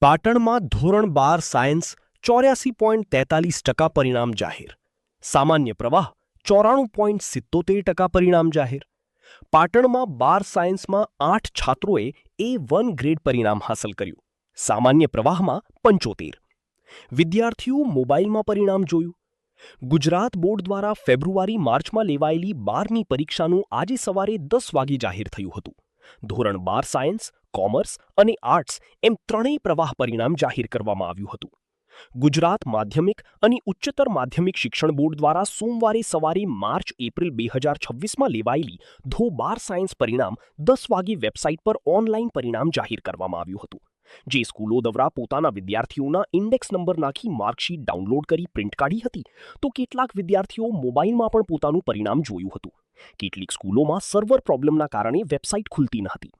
પાટણમાં ધોરણ 12 સાયન્સ 84.43% પરિણામ જાહેર. સામાન્ય પ્રવાહ 94.77% પરિણામ જાહેર. પાટણમાં 12 સાયન્સમાં 8 છાત્રોએ A1 ગ્રેડ પરિણામ હાંસલ કર્યું. સામાન્ય પ્રવાહમાં 75. વિદ્યાર્થીઓ મોબાઈલમાં પરિણામ જોયું. ગુજરાત બોર્ડ દ્વારા ફેબ્રુઆરી-માર્ચમાં લેવાયેલી 12મી પરીક્ષાનું આજે સવારે 10 વાગે જાહેર થયું હતું. ધોરણ 12 સાયન્સ, કોમર્સ અને આર્ટ્સ એમ ત્રણેય પ્રવાહ પરિણામ જાહેર કરવામાં આવ્યું હતું. ગુજરાત માધ્યમિક અને ઉચ્ચતર માધ્યમિક શિક્ષણ બોર્ડ દ્વારા સોમવારે સવારે માર્ચ-એપ્રિલ 2026માં લેવાયેલી ધો 12 સાયન્સ પરિણામ 10 વાગે વેબસાઇટ પર ઓનલાઈન પરિણામ જાહેર કરવામાં આવ્યું હતું. જે સ્કૂલો દ્વારા પોતાના વિદ્યાર્થીઓના ઇન્ડેક્સ નંબર નાખી માર્કશીટ ડાઉનલોડ કરી પ્રિન્ટ કાઢી હતી, તો કેટલાક વિદ્યાર્થીઓ મોબાઈલમાં પણ પોતાનું પરિણામ જોયું હતું. કેટલીક સ્કૂલોમાં સર્વર પ્રોબ્લેમના કારણે વેબસાઇટ ખુલતી ન હતી.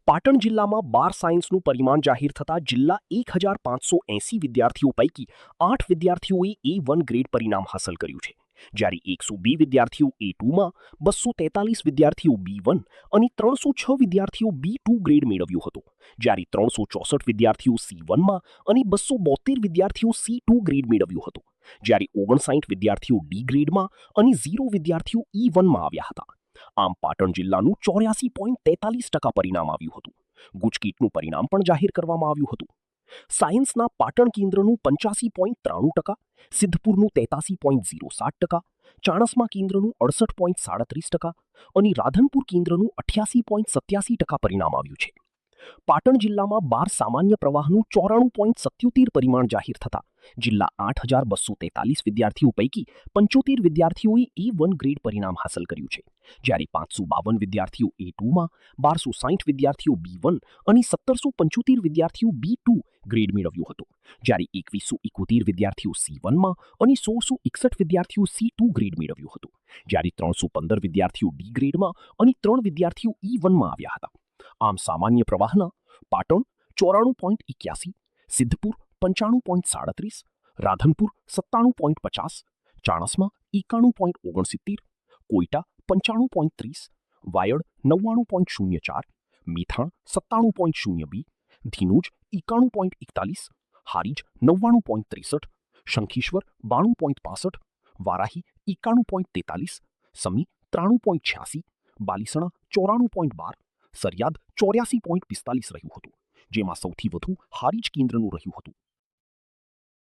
પાટણ જિલ્લામાં 12 સાયન્સનું પરિણામ જાહેર થતાં જિલ્લા 1580 વિદ્યાર્થીઓ પૈકી 8 વિદ્યાર્થીઓએ A1 ગ્રેડ પરિણામ હાંસલ કર્યું છે, જ્યારે 102 વિદ્યાર્થીઓ A2માં, 243 વિદ્યાર્થીઓ B1 અને 306 વિદ્યાર્થીઓ B2 ગ્રેડ મેળવ્યું હતું, જ્યારે 364 વિદ્યાર્થીઓ C1માં અને 272 વિદ્યાર્થીઓ C2 ગ્રેડ મેળવ્યું હતું, જ્યારે 59 વિદ્યાર્થીઓ D ગ્રેડમાં અને 0 વિદ્યાર્થીઓ E1માં આવ્યા હતા. આમ પાટણ જિલ્લાનું 84.43% પરિણામ આવ્યું હતું. ગુજકેટનું પરિણામ પણ જાહેર કરવામાં આવ્યું હતું. સાયન્સના પાટણ કેન્દ્રનું 85.93%, સિદ્ધપુરનું 83.07%, ચાણસ્મા કેન્દ્રનું 68.37% અને રાધનપુર કેન્દ્રનું 88.87% પરિણામ આવ્યું છે. પાટણ જિલ્લામાં 12 સામાન્ય પ્રવાહનું 94.77 પરિણામ જાહેર થતાં જિલ્લા 8243 વિદ્યાર્થીઓ પૈકી 75 વિદ્યાર્થીઓએ A1 ગ્રેડ પરિણામ હાંસલ કર્યું છે, જ્યારે 552 વિદ્યાર્થીઓ A2માં, 1260 વિદ્યાર્થીઓ B1 અને 1775 વિદ્યાર્થીઓ B2 ગ્રેડ મેળવ્યું હતું, જ્યારે 2171 વિદ્યાર્થીઓ C1માં અને 1661 વિદ્યાર્થીઓ C2 ગ્રેડ મેળવ્યું હતું, જ્યારે 315 વિદ્યાર્થીઓ D ગ્રેડમાં અને 3 વિદ્યાર્થીઓ E1માં આવ્યા હતા. આમ સામાન્ય પ્રવાહના પાટણ 94.81, સિદ્ધપુર 95.37, રાધનપુર 97.50, ચાણસ્મા 91.69, કોઈટા 95.30, વાયડ 99.04, મેથાણ 97.02, ધીનુજ 91.41, હારીજ 99.63, શંખેશ્વર 92.65, વારાહી 91.43, સમી 93.86, બાલીસણા 94.12, સરિયાદ 84.45 રહ્યું હતું, જેમાં સૌથી વધુ હારીજ કેન્દ્રનું રહ્યું હતું.